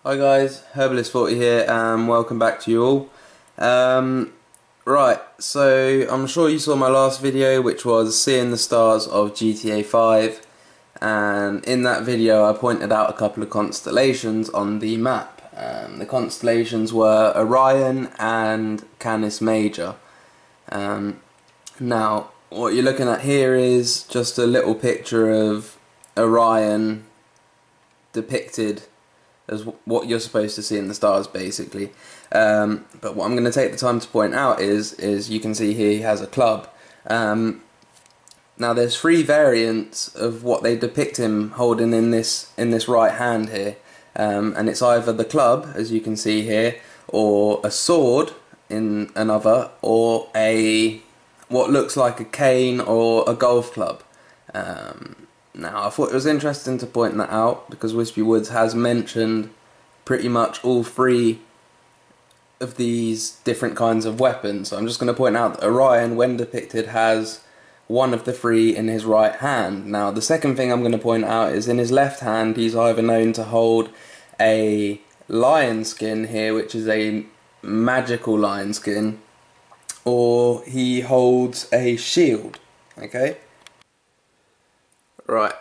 Hi guys, Herbalist40 here and welcome back to you all. Right, so I'm sure you saw my last video, which was seeing the stars of GTA 5, and in that video I pointed out a couple of constellations on the map. The constellations were Orion and Canis Major. Now what you're looking at here is just a little picture of Orion depicted as what you're supposed to see in the stars, basically. But what I'm going to take the time to point out is you can see here he has a club. Now there's three variants of what they depict him holding in this right hand here, and it's either the club, as you can see here, or a sword in another, or what looks like a cane or a golf club. Now I thought it was interesting to point that out because Wispy Woods has mentioned pretty much all three of these different kinds of weapons. So I'm just going to point out that Orion, when depicted, has one of the three in his right hand. Now the second thing I'm going to point out is in his left hand he's either known to hold a lion skin here, which is a magical lion skin, or he holds a shield. Okay? Right,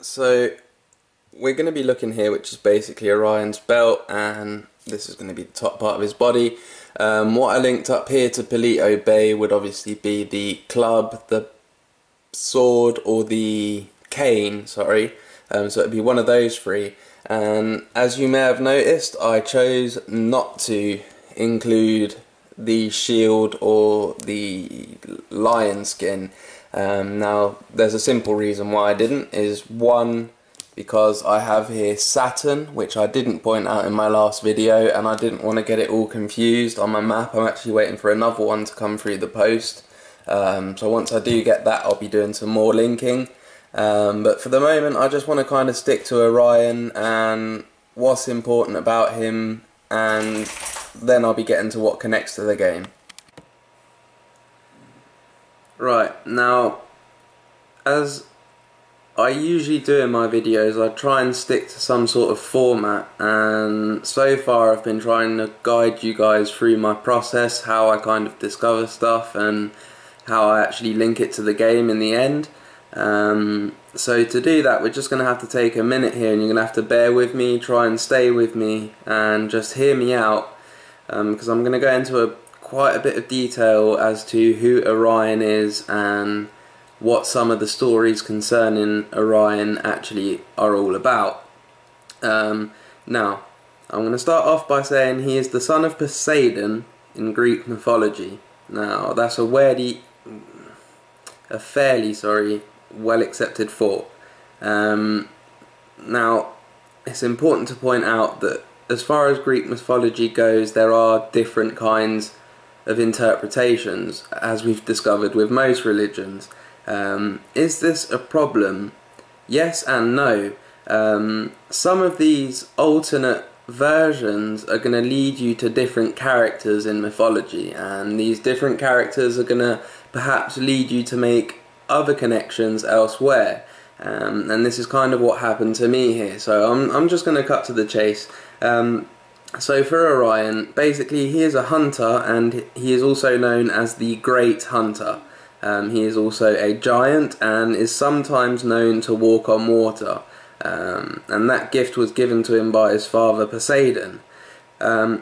so we're going to be looking here, which is basically Orion's belt, and this is going to be the top part of his body. What I linked up here to Palito Bay would obviously be the club, the sword, or the cane, sorry. So it would be one of those three. And as you may have noticed, I chose not to include the shield or the lion skin. Now there's a simple reason why I didn't. Is one, because I have here Saturn, which I didn't point out in my last video, and I didn't want to get it all confused on my map. I'm actually waiting for another one to come through the post, so once I do get that I'll be doing some more linking, but for the moment I just want to kind of stick to Orion and what's important about him, and then I'll be getting to what connects to the game. Right, now, as I usually do in my videos, I try and stick to some sort of format, and so far I've been trying to guide you guys through my process, how I kind of discover stuff and how I actually link it to the game in the end. So to do that we're just going to have to take a minute here, and you're going to have to bear with me, try and stay with me and just hear me out, because I'm going to go into quite a bit of detail as to who Orion is and what some of the stories concerning Orion actually are all about. Now, I'm going to start off by saying he is the son of Poseidon in Greek mythology. Now, that's a fairly well accepted thought. Now, it's important to point out that as far as Greek mythology goes, there are different kinds of interpretations, as we've discovered with most religions. Is this a problem? Yes and no. Some of these alternate versions are going to lead you to different characters in mythology, and these different characters are going to perhaps lead you to make other connections elsewhere. And this is kind of what happened to me here, so I'm just going to cut to the chase. So for Orion, basically he is a hunter, and he is also known as the Great Hunter. He is also a giant and is sometimes known to walk on water, and that gift was given to him by his father Poseidon.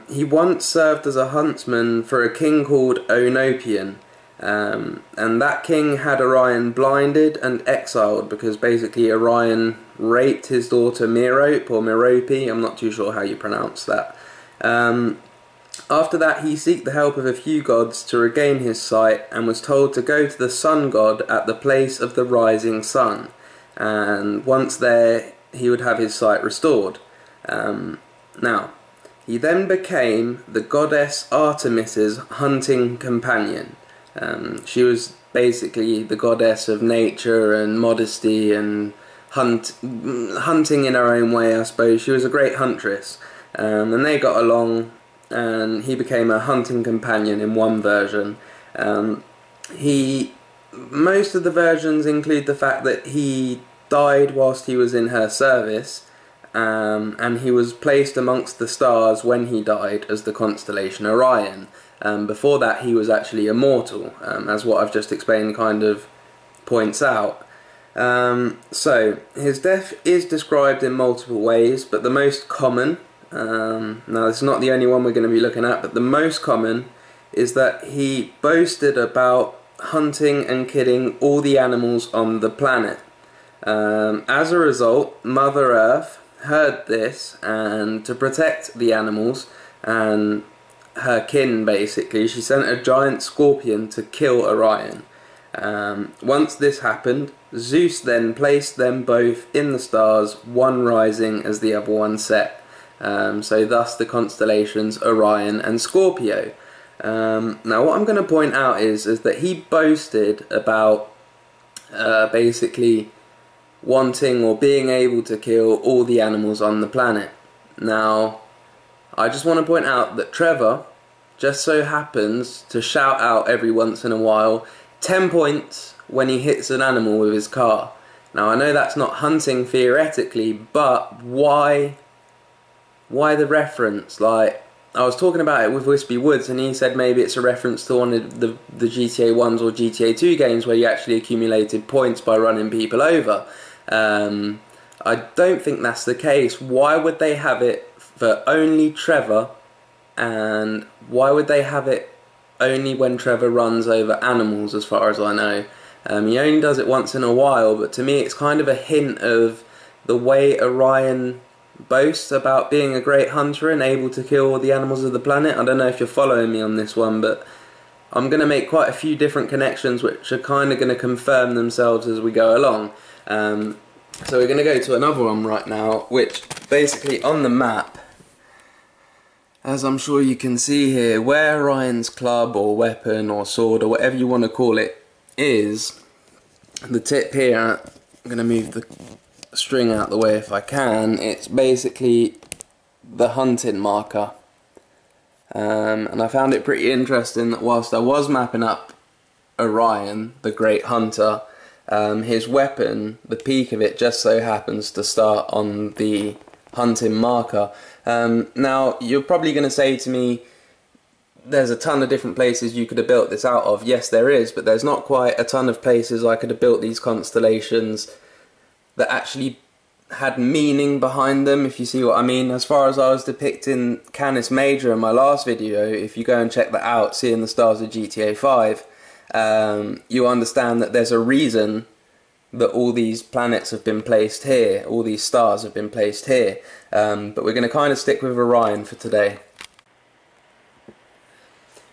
He once served as a huntsman for a king called Oenopion, and that king had Orion blinded and exiled because basically Orion raped his daughter Merope, or Merope, I'm not too sure how you pronounce that. After that he sought the help of a few gods to regain his sight, and was told to go to the sun god at the place of the rising sun, and once there he would have his sight restored. Now, he then became the goddess Artemis's hunting companion. She was basically the goddess of nature and modesty and hunting in her own way, I suppose. She was a great huntress, and they got along, and he became a hunting companion in one version. Most of the versions include the fact that he died whilst he was in her service, and he was placed amongst the stars when he died as the constellation Orion. Before that, he was actually immortal, as what I've just explained kind of points out. So his death is described in multiple ways, but the most common, now this is not the only one we're going to be looking at, but the most common is that he boasted about hunting and killing all the animals on the planet. As a result, Mother Earth heard this, and to protect the animals and her kin, basically, she sent a giant scorpion to kill Orion. Once this happened, Zeus then placed them both in the stars, one rising as the other one set. So thus the constellations Orion and Scorpio. Now what I'm going to point out is that he boasted about basically wanting or being able to kill all the animals on the planet. Now I just want to point out that Trevor just so happens to shout out every once in a while 10 points when he hits an animal with his car. Now I know that's not hunting theoretically, but why the reference? Like, I was talking about it with Wispy Woods, and he said maybe it's a reference to one of the GTA 1s or GTA 2 games where you actually accumulated points by running people over. I don't think that's the case. Why would they have it for only Trevor, and why would they have it only when Trevor runs over animals, as far as I know? He only does it once in a while, but to me it's kind of a hint of the way Orion boasts about being a great hunter and able to kill all the animals of the planet. I don't know if you're following me on this one, but I'm going to make quite a few different connections which are kind of going to confirm themselves as we go along. So we're going to go to another one right now, which basically on the map, as I'm sure you can see here, where Orion's club or weapon or sword or whatever you want to call it is, the tip here, I'm going to move the string out the way if I can, it's basically the hunting marker. And I found it pretty interesting that whilst I was mapping up Orion, the great hunter, his weapon, the peak of it, just so happens to start on the hunting marker. Now you're probably going to say to me, there's a ton of different places you could have built this out of. Yes, there is, but there's not quite a ton of places I could have built these constellations that actually had meaning behind them, if you see what I mean. As far as I was depicting Canis Major in my last video, if you go and check that out, seeing the stars of GTA 5, you understand that there's a reason that all these planets have been placed here, all these stars have been placed here. But we're going to kind of stick with Orion for today.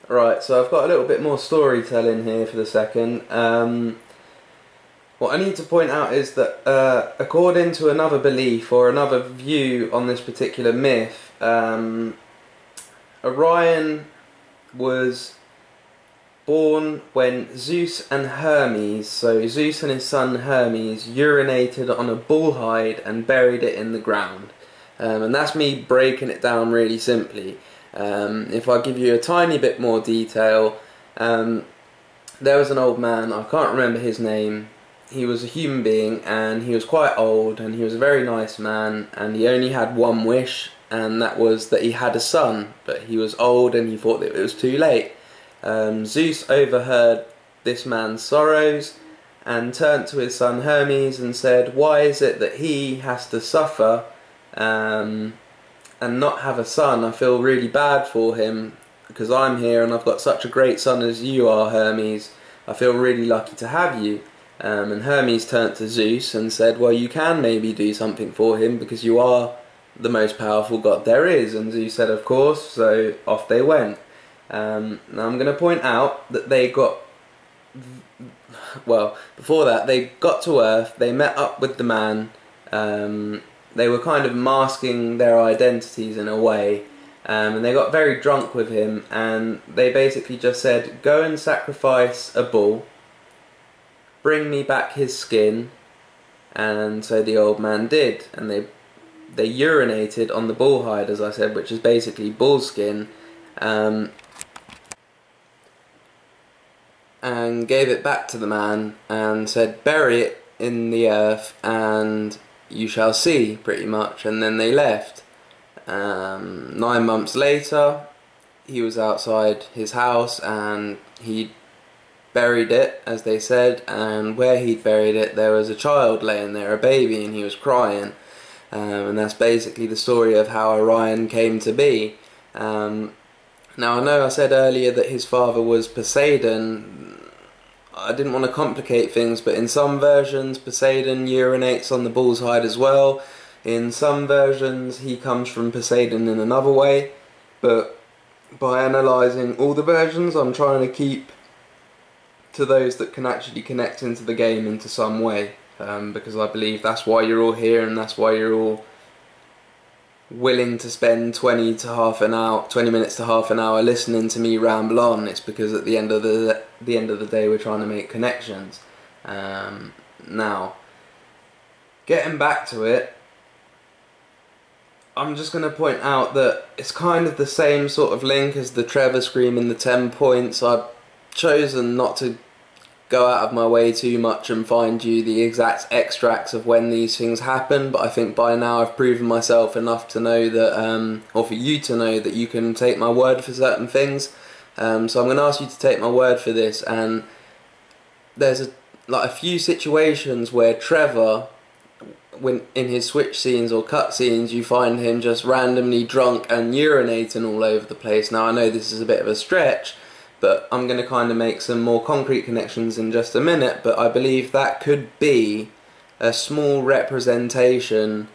Right, so I've got a little bit more storytelling here for the second. What I need to point out is that according to another belief or another view on this particular myth, Orion was born when Zeus and Hermes, so Zeus and his son Hermes, urinated on a bull hide and buried it in the ground. And that's me breaking it down really simply. If I give you a tiny bit more detail, there was an old man, I can't remember his name. He was a human being and he was quite old and he was a very nice man, and he only had one wish, and that was that he had a son, but he was old and he thought that it was too late. Zeus overheard this man's sorrows and turned to his son Hermes and said, why is it that he has to suffer and not have a son? I feel really bad for him because I'm here and I've got such a great son as you are, Hermes. I feel really lucky to have you. And Hermes turned to Zeus and said, well, you can maybe do something for him because you are the most powerful god there is. And Zeus said, of course, so off they went. Now I'm going to point out that they got, well, before that, they got to Earth, they met up with the man, they were kind of masking their identities in a way, and they got very drunk with him, and they basically just said, go and sacrifice a bull, bring me back his skin. And so the old man did, and they urinated on the bull hide, as I said, which is basically bull skin, and gave it back to the man and said, bury it in the earth and you shall see, pretty much. And then they left. 9 months later, he was outside his house and he buried it, as they said, and where he'd buried it there was a child laying there, a baby, and he was crying. And that's basically the story of how Orion came to be. Now, I know I said earlier that his father was Poseidon. I didn't want to complicate things, but in some versions Poseidon urinates on the bull's hide as well. In some versions he comes from Poseidon in another way, but by analysing all the versions I'm trying to keep to those that can actually connect into the game into some way, because I believe that's why you're all here, and that's why you're all willing to spend 20 minutes to half an hour listening to me ramble on. It's because at the end of the day we're trying to make connections. Now, getting back to it, I'm just going to point out that it's kind of the same sort of link as the Trevor Scream and the 10 points. I've chosen not to go out of my way too much and find you the exact extracts of when these things happen, but I think by now I've proven myself enough to know that, or for you to know that you can take my word for certain things. So I'm going to ask you to take my word for this, and there's a few situations where Trevor, when in his switch scenes or cut scenes, you find him just randomly drunk and urinating all over the place. Now I know this is a bit of a stretch, but I'm going to kind of make some more concrete connections in just a minute, but I believe that could be a small representation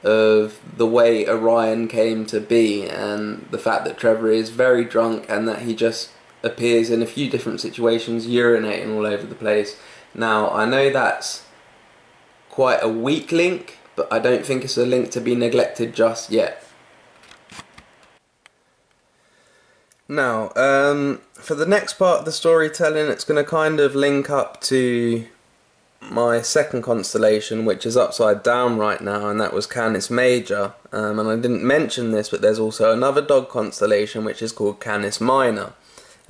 of the way Orion came to be, and the fact that Trevor is very drunk and that he just appears in a few different situations urinating all over the place. Now I know that's quite a weak link, but I don't think it's a link to be neglected just yet. Now, for the next part of the storytelling, it's going to kind of link up to my second constellation, which is upside down right now, and that was Canis Major. And I didn't mention this, but there's also another dog constellation which is called Canis Minor.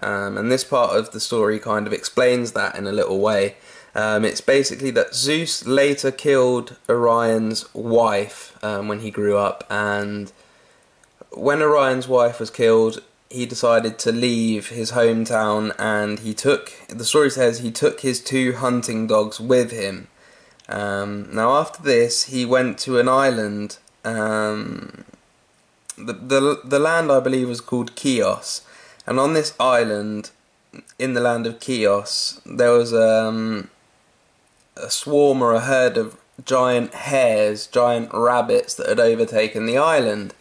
And this part of the story kind of explains that in a little way. It's basically that Zeus later killed Orion's wife when he grew up, and when Orion's wife was killed, he decided to leave his hometown, and the story says he took his 2 hunting dogs with him. Now after this he went to an island, the land I believe was called Chios, and on this island, in the land of Chios, there was a swarm or a herd of giant hares, giant rabbits that had overtaken the island.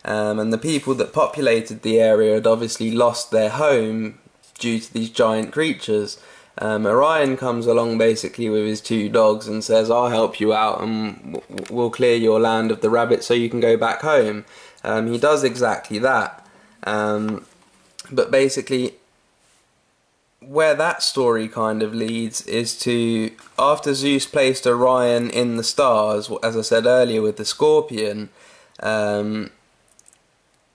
And the people that populated the area had obviously lost their home due to these giant creatures. Orion comes along basically with his 2 dogs and says, I'll help you out and we'll clear your land of the rabbits so you can go back home. He does exactly that. But basically, where that story kind of leads is to, after Zeus placed Orion in the stars, as I said earlier with the scorpion,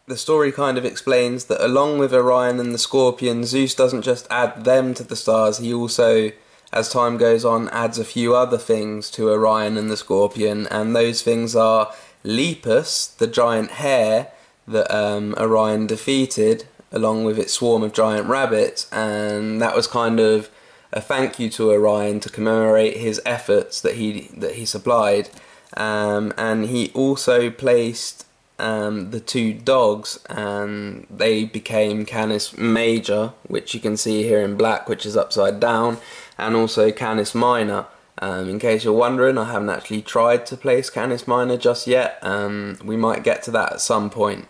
the story kind of explains that along with Orion and the Scorpion, Zeus doesn't just add them to the stars, he also, as time goes on, adds a few other things to Orion and the Scorpion, and those things are Lepus, the giant hare that Orion defeated, along with its swarm of giant rabbits, and that was kind of a thank you to Orion to commemorate his efforts that he supplied. And he also placed the 2 dogs, and they became Canis Major, which you can see here in black, which is upside down, and also Canis Minor. In case you're wondering, I haven't actually tried to place Canis Minor just yet. We might get to that at some point.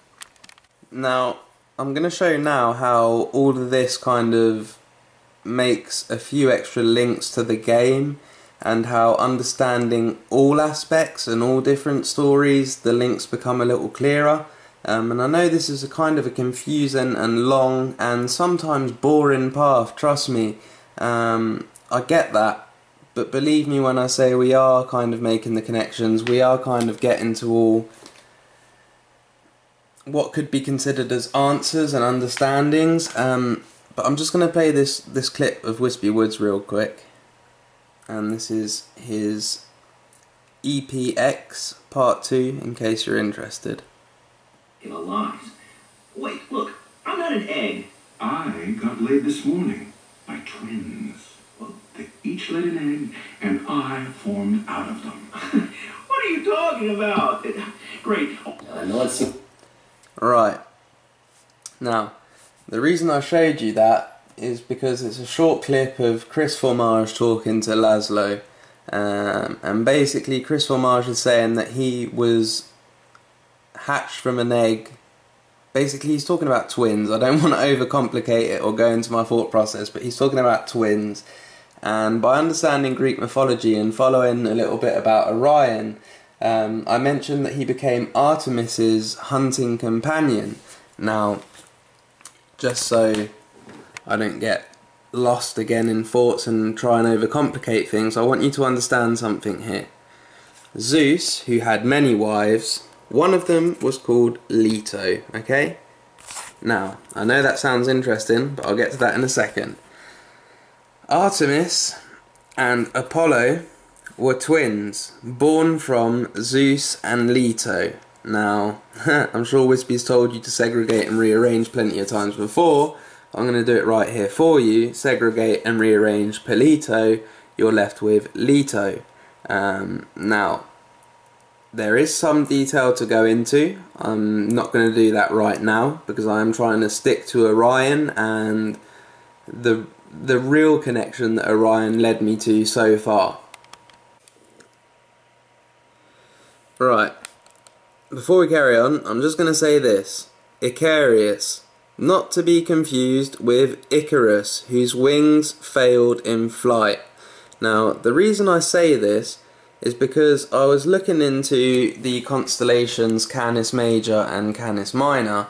Now, I'm going to show you now how all of this kind of makes a few extra links to the game, and how understanding all aspects and all different stories, the links become a little clearer. And I know this is a kind of a confusing and long and sometimes boring path, trust me. I get that, but believe me when I say we are kind of making the connections, we are kind of getting to all what could be considered as answers and understandings. But I'm just going to play this clip of Wispy Woods real quick. And this is his EPX Part 2 in case you're interested. Lies. Wait, look, I'm not an egg. I got laid this morning by twins. Well, they each laid an egg, and I formed out of them. What are you talking about? Great. Right. Now, the reason I showed you that is because it's a short clip of Chris Formage talking to Laszlo. And basically Chris Formage is saying that he was hatched from an egg. Basically he's talking about twins. I don't want to overcomplicate it or go into my thought process, but he's talking about twins. And by understanding Greek mythology and following a little bit about Orion, I mentioned that he became Artemis's hunting companion. Now, just so I don't get lost again in thoughts and try and overcomplicate things, I want you to understand something here. Zeus, who had many wives, one of them was called Leto, okay? Now, I know that sounds interesting, but I'll get to that in a second. Artemis and Apollo were twins, born from Zeus and Leto. Now, I'm sure Wispy's told you to segregate and rearrange plenty of times before. I'm going to do it right here for you. Segregate and rearrange Pelito, you're left with Leto. Now, there is some detail to go into. I'm not going to do that right now because I am trying to stick to Orion and the real connection that Orion led me to so far. Right, before we carry on, I'm just going to say this. Icarius, not to be confused with Icarus, whose wings failed in flight. Now, the reason I say this is because I was looking into the constellations Canis Major and Canis Minor,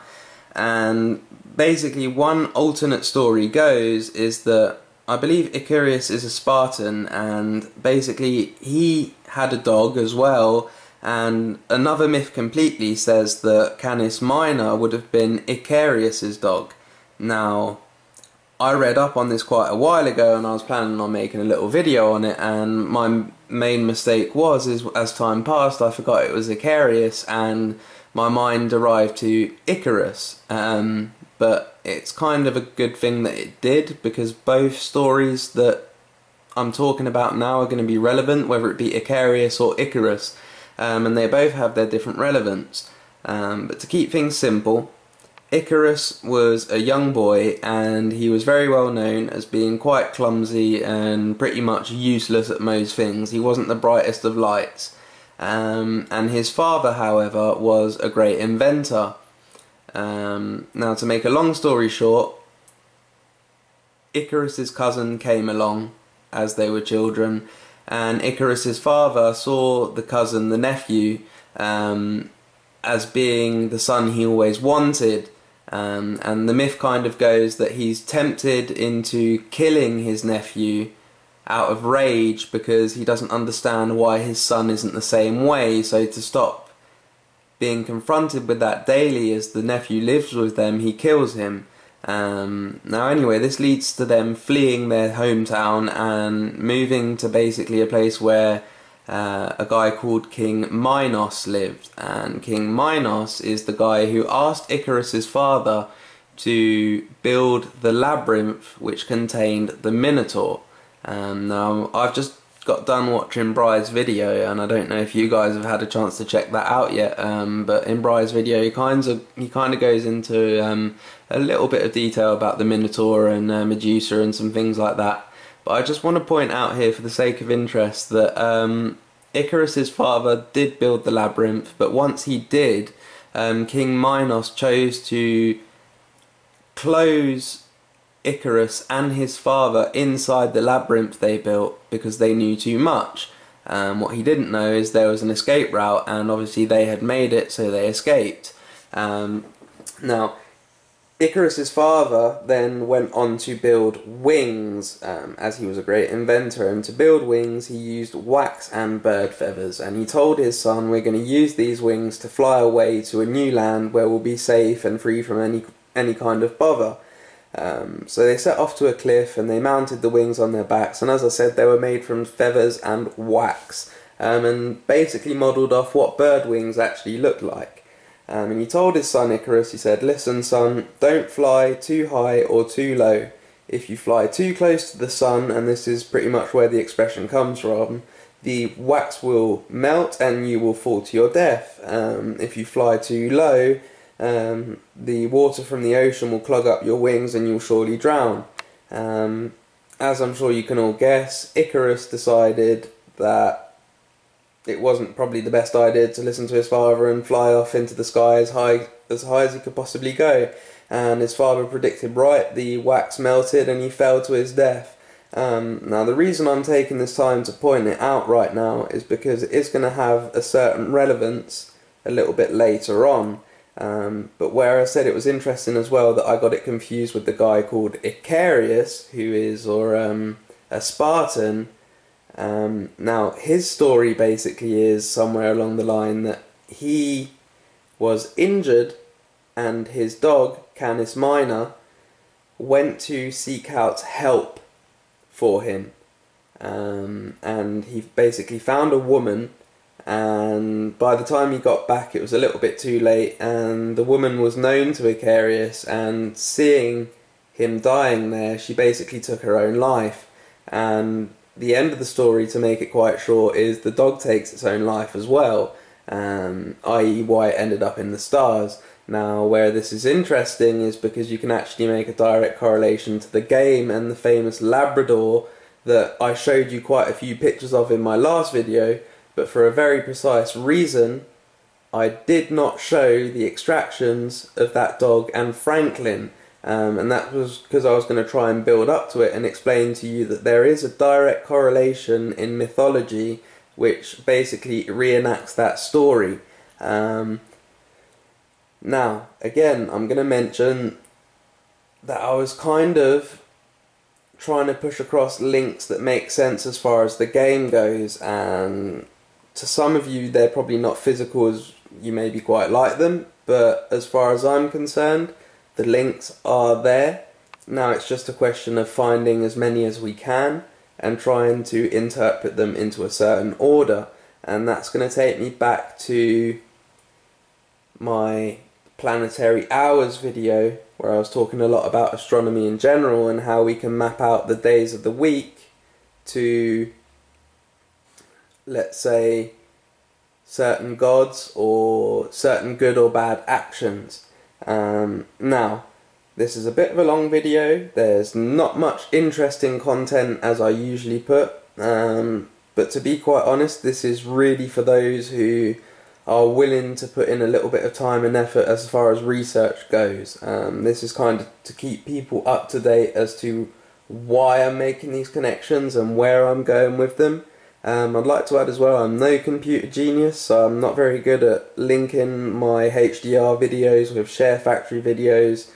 and basically one alternate story goes is that I believe Icarius is a Spartan, and basically he had a dog as well, and another myth completely says that Canis Minor would have been Icarius's dog. Now, I read up on this quite a while ago and I was planning on making a little video on it, and my main mistake was, as time passed, I forgot it was Icarius and my mind arrived to Icarus. But it's kind of a good thing that it did, because both stories that I'm talking about now are going to be relevant, whether it be Icarius or Icarus. And they both have their different relevance. But to keep things simple, Icarus was a young boy and he was very well known as being quite clumsy and pretty much useless at most things. He wasn't the brightest of lights. And his father, however, was a great inventor. Now, to make a long story short, Icarus's cousin came along as they were children, and Icarus's father saw the cousin, the nephew, as being the son he always wanted, and the myth kind of goes that he's tempted into killing his nephew out of rage because he doesn't understand why his son isn't the same way. So to stop being confronted with that daily as the nephew lives with them, he kills him. Now anyway, this leads to them fleeing their hometown and moving to basically a place where a guy called King Minos lived. And King Minos is the guy who asked Icarus's father to build the labyrinth which contained the Minotaur. Now I've just got done watching Bry's video, and I don't know if you guys have had a chance to check that out yet, but in Bry's video he kind of goes into a little bit of detail about the Minotaur and Medusa and some things like that. But I just want to point out here, for the sake of interest, that Icarus's father did build the labyrinth, but once he did, King Minos chose to close Icarus and his father inside the labyrinth they built because they knew too much. What he didn't know is there was an escape route, and obviously they had made it, so they escaped. Now, Icarus's father then went on to build wings, as he was a great inventor, and to build wings he used wax and bird feathers, and he told his son, we're going to use these wings to fly away to a new land where we'll be safe and free from any kind of bother. So they set off to a cliff and they mounted the wings on their backs, and as I said, they were made from feathers and wax. and basically modelled off what bird wings actually look like. And he told his son Icarus, he said, "Listen son, don't fly too high or too low. If you fly too close to the sun," and this is pretty much where the expression comes from, "the wax will melt and you will fall to your death. If you fly too low, the water from the ocean will clog up your wings and you'll surely drown." As I'm sure you can all guess, Icarus decided that it wasn't probably the best idea to listen to his father and fly off into the sky as high as he could possibly go. And his father predicted right, the wax melted and he fell to his death. Now the reason I'm taking this time to point it out right now is because it is going to have a certain relevance a little bit later on. But where I said it was interesting as well that I got it confused with the guy called Icarius, who is a Spartan. Now his story basically is somewhere along the line that he was injured and his dog, Canis Minor, went to seek out help for him. And he basically found a woman, and by the time he got back it was a little bit too late, and the woman was known to Icarius, and seeing him dying there, she basically took her own life. And the end of the story, to make it quite short, is the dog takes its own life as well, i.e. why it ended up in the stars. Now where this is interesting is because you can actually make a direct correlation to the game and the famous Labrador that I showed you quite a few pictures of in my last video, but for a very precise reason I did not show the extractions of that dog and Franklin, and that was because I was going to try and build up to it and explain to you that there is a direct correlation in mythology which basically reenacts that story. Now, again, I'm going to mention that I was kind of trying to push across links that make sense as far as the game goes, and to some of you they're probably not physical as you maybe quite like them, but as far as I'm concerned, the links are there. Now it's just a question of finding as many as we can and trying to interpret them into a certain order, and that's going to take me back to my planetary hours video where I was talking a lot about astronomy in general and how we can map out the days of the week to, let's say, certain gods or certain good or bad actions. Now this is a bit of a long video, there's not much interesting content as I usually put, but to be quite honest, this is really for those who are willing to put in a little bit of time and effort as far as research goes. This is kind of to keep people up to date as to why I'm making these connections and where I'm going with them. I'd like to add as well, I'm no computer genius, so I'm not very good at linking my HDR videos with Share Factory videos.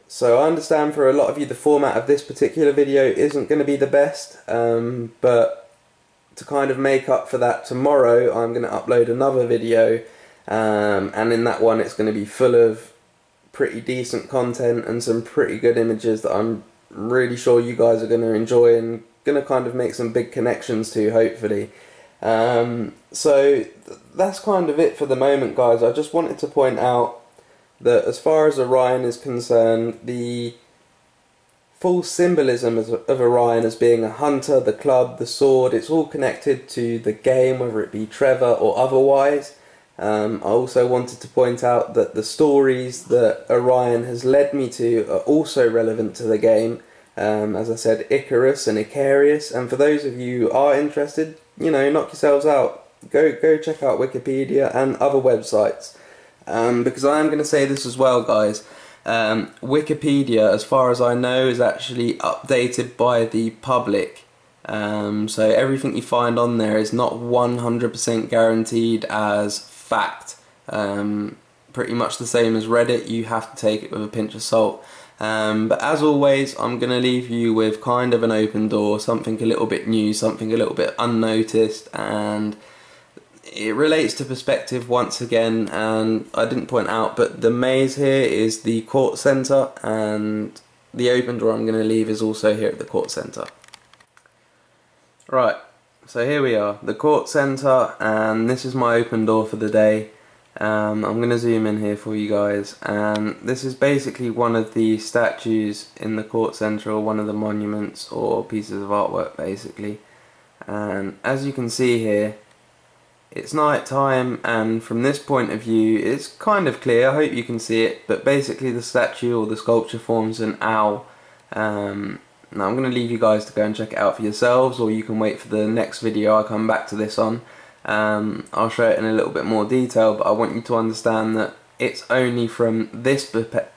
So I understand for a lot of you the format of this particular video isn't going to be the best, but to kind of make up for that, tomorrow I'm going to upload another video, and in that one it's going to be full of pretty decent content and some pretty good images that I'm really sure you guys are going to enjoy and going to kind of make some big connections to, hopefully. So that's kind of it for the moment, guys. I just wanted to point out that as far as Orion is concerned, the full symbolism of Orion as being a hunter, the club, the sword, it's all connected to the game, whether it be Trevor or otherwise. I also wanted to point out that the stories that Orion has led me to are also relevant to the game. As I said, Icarus and Icarius, and for those of you who are interested, you know, knock yourselves out. Go check out Wikipedia and other websites. Because I am going to say this as well, guys. Wikipedia, as far as I know, is actually updated by the public. So everything you find on there is not 100% guaranteed as fact. Pretty much the same as Reddit, you have to take it with a pinch of salt. But as always, I'm going to leave you with kind of an open door, something a little bit new, something a little bit unnoticed, and it relates to perspective once again. And I didn't point out, but the maze here is the court centre, and the open door I'm going to leave is also here at the court centre. Right, So here we are, the court centre, and this is my open door for the day. I'm going to zoom in here for you guys, and this is basically one of the statues in the court centre, or one of the monuments or pieces of artwork basically. And as you can see here, it's night time, and from this point of view it's kind of clear. I hope you can see it, but basically the statue or the sculpture forms an owl. Now I'm going to leave you guys to go and check it out for yourselves, or you can wait for the next video I come back to this on. I'll show it in a little bit more detail, but I want you to understand that it's only from this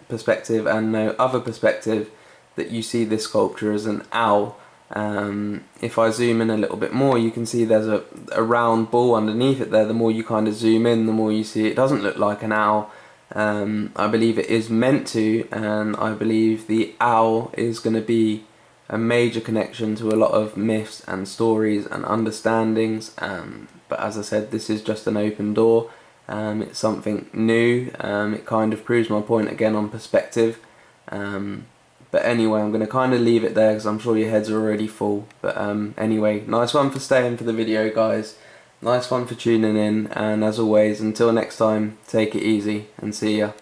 perspective and no other perspective that you see this sculpture as an owl. If I zoom in a little bit more, you can see there's a round ball underneath it there. The more you kind of zoom in, the more you see it doesn't look like an owl. I believe it is meant to, and I believe the owl is going to be a major connection to a lot of myths and stories and understandings. But as I said, this is just an open door. It's something new. It kind of proves my point again on perspective. But anyway, I'm going to kind of leave it there because I'm sure your heads are already full. But anyway, nice one for staying for the video, guys. Nice one for tuning in, and as always, until next time, take it easy and see ya.